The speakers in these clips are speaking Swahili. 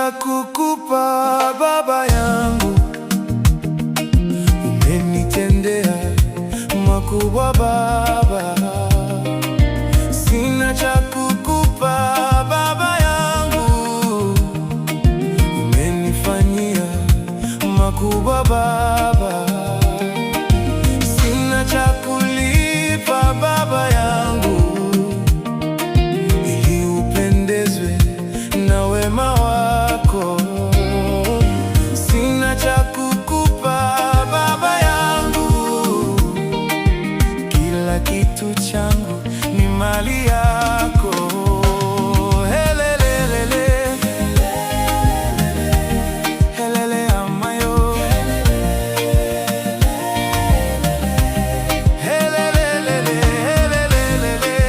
cha kukupa baba yangu, umenitendea makubwa baba. Sina cha kukupa baba yangu, umenifanyia makubwa baba. Sina cha kulipa baba yangu, ili upendezwe na wema wako. Sina cha kukupa baba yangu, kila kitu changu ni mali yako. Helelelele, helele amayo, helelelele, helelelele,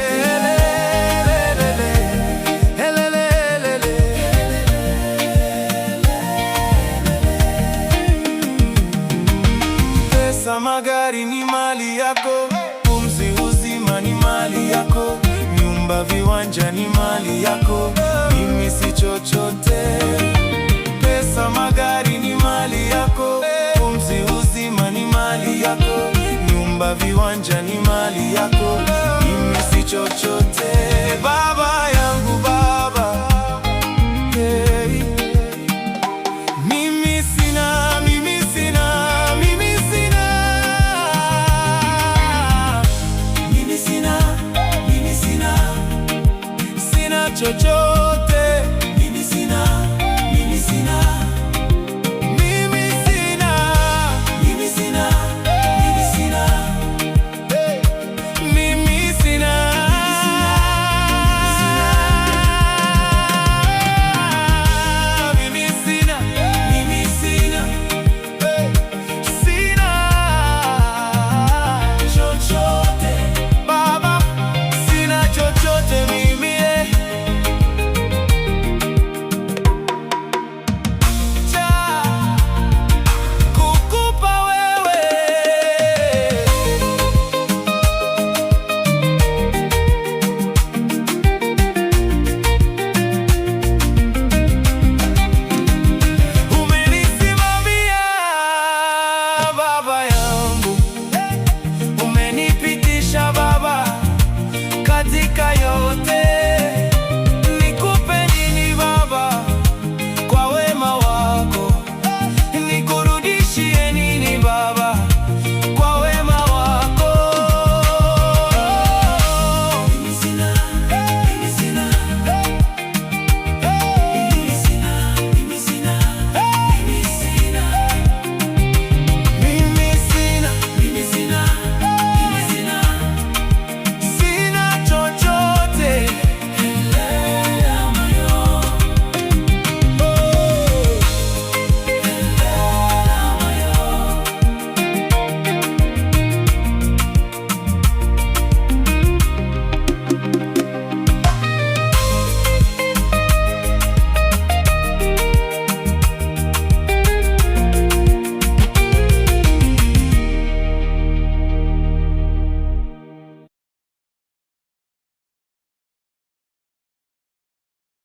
helelelele. Pesa, magari ni mali yako, pumzi, uzima ni mali yako, nyumba, viwanja ni mali yako, mimi si chochote. Pesa, magari ni mali yako, pumzi, uzima ni mali yako, nyumba, viwanja ni mali yako, mimi si chochote baba.